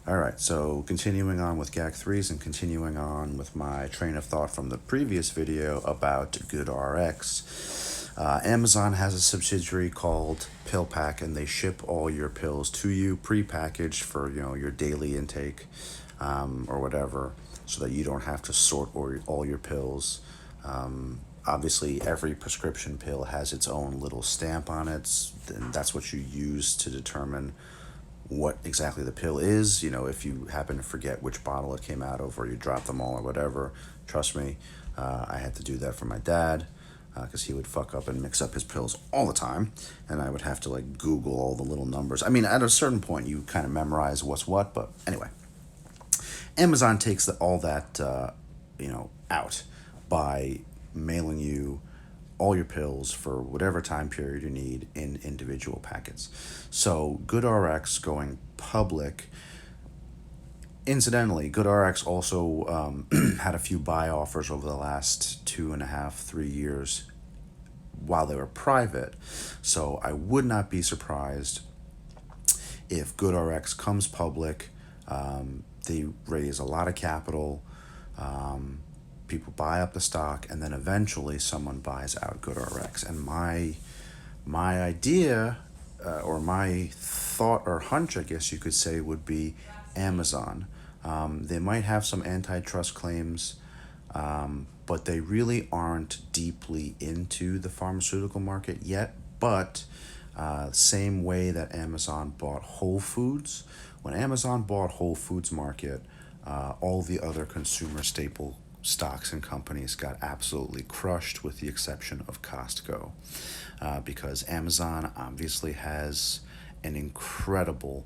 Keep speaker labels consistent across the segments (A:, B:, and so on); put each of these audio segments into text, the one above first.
A: All right, so continuing on with GAC 3s and continuing on with my train of thought from the previous video about GoodRx. Amazon has a subsidiary called PillPack, and they ship all your pills to you pre-packaged for your daily intake, or whatever, so that you don't have to sort all your pills. Obviously, every prescription pill has its own little stamp on it, and that's what you use to determine what exactly the pill is. If you happen to forget which bottle it came out of, or you drop them all or whatever, trust me, I had to do that for my dad because he would fuck up and mix up his pills all the time, and I would have to like Google all the little numbers. I mean, at a certain point, you kind of memorize what's what, but anyway, Amazon takes all that out by mailing you all your pills for whatever time period you need in individual packets. So GoodRx going public. Incidentally, GoodRx also had a few buy offers over the last 2.5, 3 years while they were private. So I would not be surprised if GoodRx comes public. They raise a lot of capital. People buy up the stock, and then eventually someone buys out GoodRx. And my idea, or my thought or hunch, I guess you could say, would be Amazon. They might have some antitrust claims, but they really aren't deeply into the pharmaceutical market yet. But same way that Amazon bought Whole Foods, when Amazon bought Whole Foods Market, all the other consumer staple stocks and companies got absolutely crushed, with the exception of Costco, because Amazon obviously has an incredible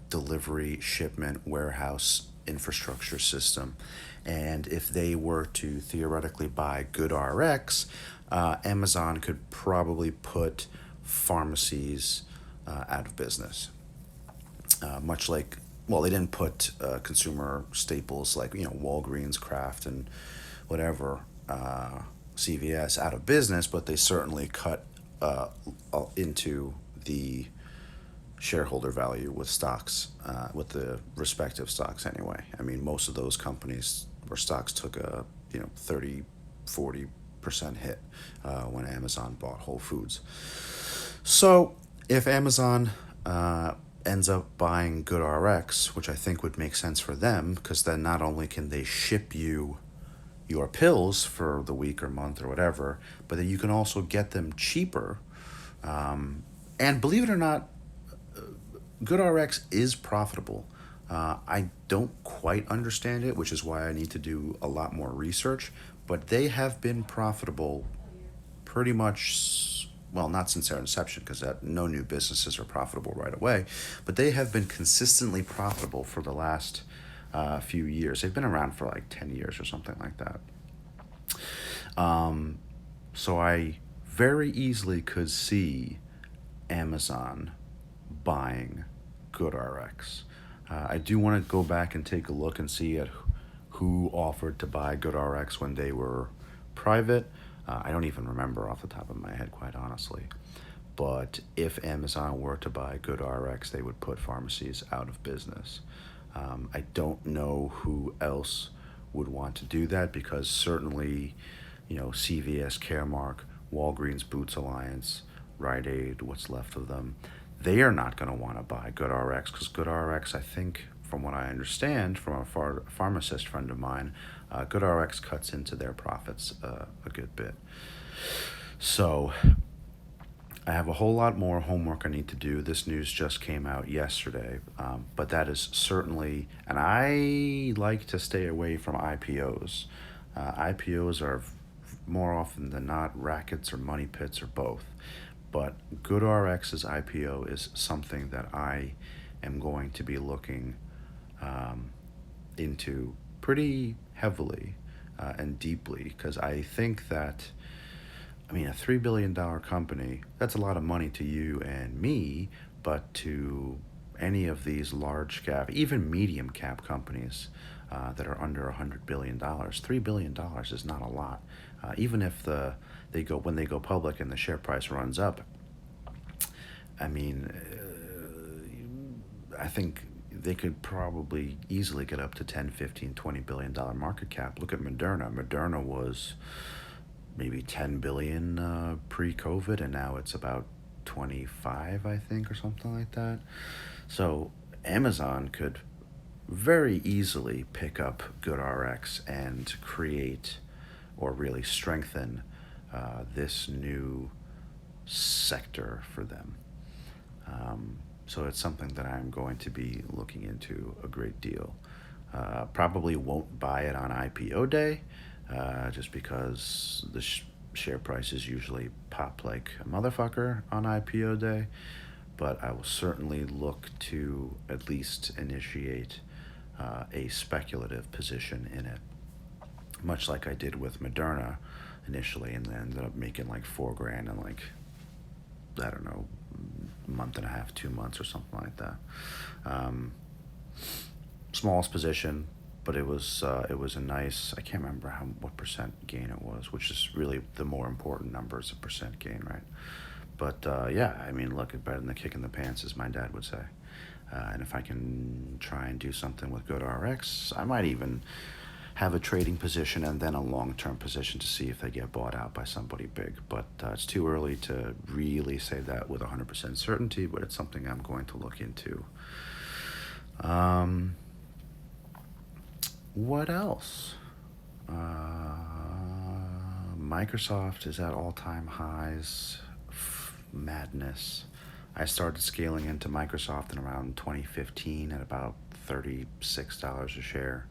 A: delivery, shipment, warehouse infrastructure system. And if they were to theoretically buy GoodRx, Amazon could probably put pharmacies out of business. Much like, well, they didn't put consumer staples like Walgreens, Kraft, and whatever, CVS out of business, but they certainly cut into the shareholder value with stocks, with the respective stocks anyway. I mean, most of those companies where stocks took a 30, 40% hit when Amazon bought Whole Foods. So if Amazon ends up buying GoodRx, which I think would make sense for them, because then not only can they ship you your pills for the week or month or whatever, but then you can also get them cheaper. And believe it or not, GoodRx is profitable. I don't quite understand it, which is why I need to do a lot more research, but they have been profitable pretty much, well, not since their inception, because no new businesses are profitable right away, but they have been consistently profitable for the last few years. They've been around for like 10 years or something like that. So I very easily could see Amazon buying GoodRx. I do want to go back and take a look and see at who offered to buy GoodRx when they were private. I don't even remember off the top of my head, quite honestly. But if Amazon were to buy GoodRx, they would put pharmacies out of business. I don't know who else would want to do that, because certainly, CVS, Caremark, Walgreens Boots Alliance, Rite Aid, what's left of them, they are not going to want to buy GoodRx, because GoodRx, I think, from what I understand from a pharmacist friend of mine, GoodRx cuts into their profits a good bit. So I have a whole lot more homework I need to do. This news just came out yesterday, but that is certainly, and I like to stay away from IPOs. IPOs are more often than not rackets or money pits or both. But GoodRx's IPO is something that I am going to be looking into pretty heavily and deeply, because I think that, I mean, a $3 billion company, that's a lot of money to you and me, but to any of these large cap, even medium cap companies that are under $100 billion, $3 billion is not a lot. Even if when they go public and the share price runs up, I mean, I think they could probably easily get up to 10, 15, $20 billion market cap. Look at Moderna. Moderna was maybe 10 billion pre-COVID, and now it's about 25, I think, or something like that. So Amazon could very easily pick up GoodRx and create or really strengthen this new sector for them. So it's something that I'm going to be looking into a great deal. Probably won't buy it on IPO day, just because the share prices usually pop like a motherfucker on IPO day. But I will certainly look to at least initiate a speculative position in it, much like I did with Moderna initially, and then ended up making like $4,000 in like, I don't know, month and a half, 2 months or something like that. Smallest position, but it was a nice, I can't remember what percent gain it was, which is really the more important number, is a percent gain, right? But yeah, I mean, look, it's better than the kick in the pants, as my dad would say. And if I can try and do something with GoodRx, I might even have a trading position and then a long-term position to see if they get bought out by somebody big. But it's too early to really say that with 100% certainty, but it's something I'm going to look into. What else? Microsoft is at all-time highs. Madness. I started scaling into Microsoft in around 2015 at about $36 a share.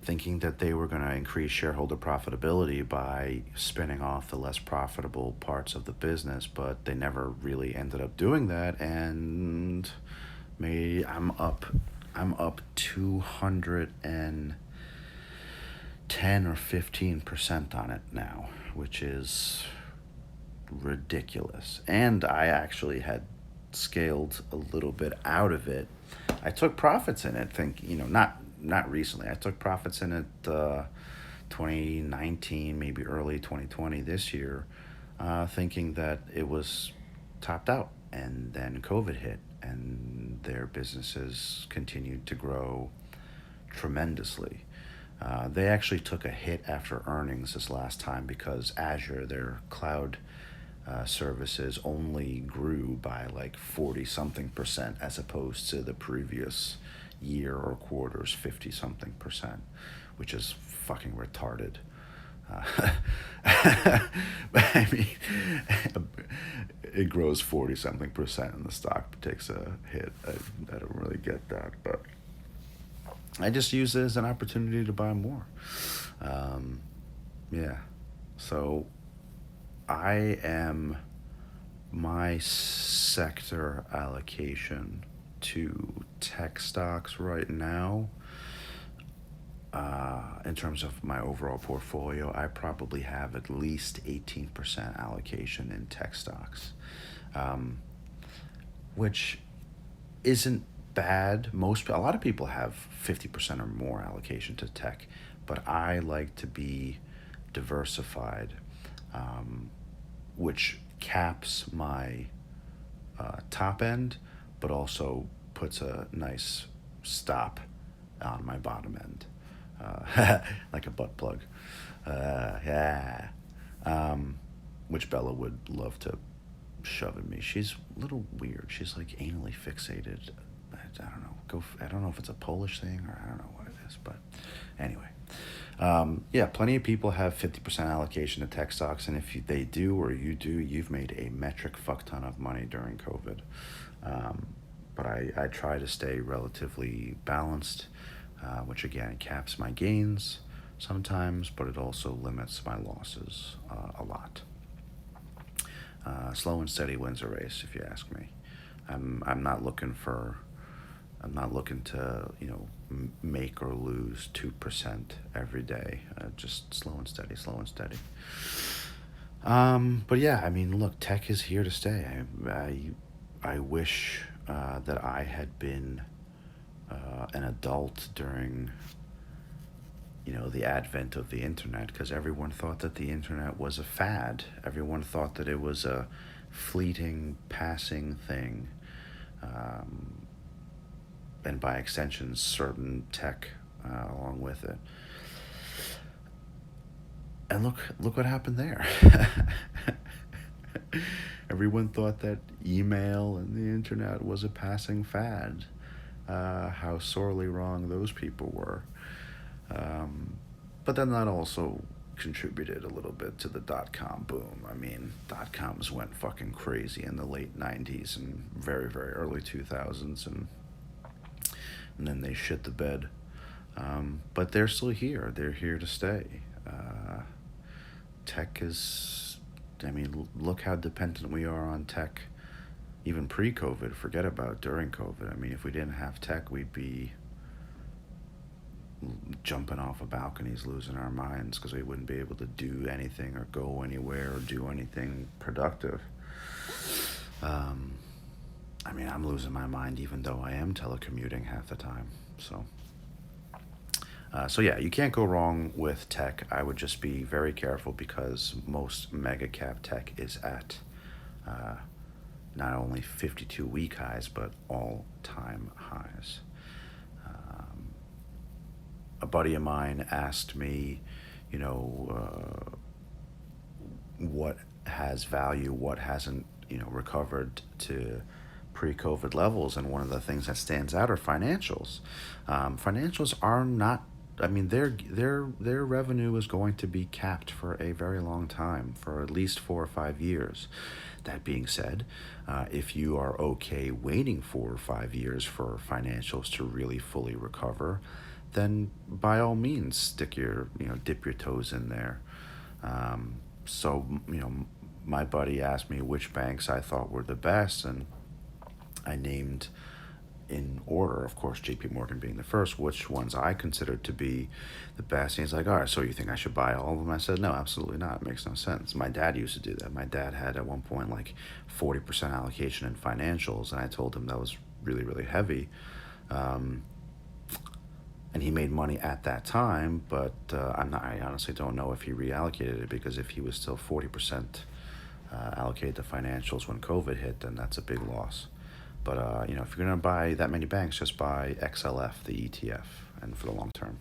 A: Thinking that they were going to increase shareholder profitability by spinning off the less profitable parts of the business, but they never really ended up doing that, and I'm up 210 or 15% on it now, which is ridiculous. And I actually had scaled a little bit out of it. I took profits in it, not recently. I took profits in it 2019, maybe early 2020 this year, thinking that it was topped out. And then COVID hit, and their businesses continued to grow tremendously. They actually took a hit after earnings this last time because Azure, their cloud services, only grew by like 40-something% as opposed to the previous year or quarters 50-something%, which is fucking retarded. I mean, it grows 40-something% and the stock takes a hit. I don't really get that, but I just use it as an opportunity to buy more. Yeah. So my sector allocation to tech stocks right now, in terms of my overall portfolio, I probably have at least 18% allocation in tech stocks, which isn't bad. A lot of people have 50% or more allocation to tech, but I like to be diversified, which caps my top end, but also puts a nice stop on my bottom end, like a butt plug. Yeah. Which Bella would love to shove at me. She's a little weird. She's like anally fixated. I don't know. I don't know if it's a Polish thing or I don't know what it is, but anyway. Yeah, plenty of people have 50% allocation to tech stocks, and if they do or you do, you've made a metric fuck ton of money during COVID. But I try to stay relatively balanced, which again caps my gains sometimes, but it also limits my losses a lot. Slow and steady wins a race, if you ask me. I'm not looking to, make or lose 2% every day. Just slow and steady. But yeah, I mean, look, tech is here to stay. I wish that I had been an adult during, the advent of the internet, because everyone thought that the internet was a fad. Everyone thought that it was a fleeting, passing thing. and by extension, certain tech along with it. And look what happened there. Everyone thought that email and the internet was a passing fad. How sorely wrong those people were. But then that also contributed a little bit to the dot-com boom. I mean, dot-coms went fucking crazy in the late 90s and very, very early 2000s, and then they shit the bed. But they're still here. They're here to stay. Tech is, I mean, look how dependent we are on tech. Even pre-COVID, forget about during COVID. I mean, if we didn't have tech, we'd be jumping off of balconies, losing our minds, because we wouldn't be able to do anything or go anywhere or do anything productive. I mean, I'm losing my mind even though I am telecommuting half the time. So yeah, you can't go wrong with tech. I would just be very careful because most mega cap tech is at not only 52-week highs, but all-time highs. A buddy of mine asked me, what has value, what hasn't, recovered to pre-COVID levels, and one of the things that stands out are financials. Financials are not. I mean, their revenue is going to be capped for a very long time, for at least 4 or 5 years. That being said, if you are okay waiting 4 or 5 years for financials to really fully recover, then by all means dip your toes in there. So my buddy asked me which banks I thought were the best, and I named in order, of course, JP Morgan being the first, which ones I considered to be the best. And he's like, all right, so you think I should buy all of them? I said, no, absolutely not. It makes no sense. My dad used to do that. My dad had at one point like 40% allocation in financials, and I told him that was really, really heavy. And he made money at that time, but I honestly don't know if he reallocated it, because if he was still 40% allocated to financials when COVID hit, then that's a big loss. But if you're going to buy that many banks, just buy XLF, the ETF, and for the long term.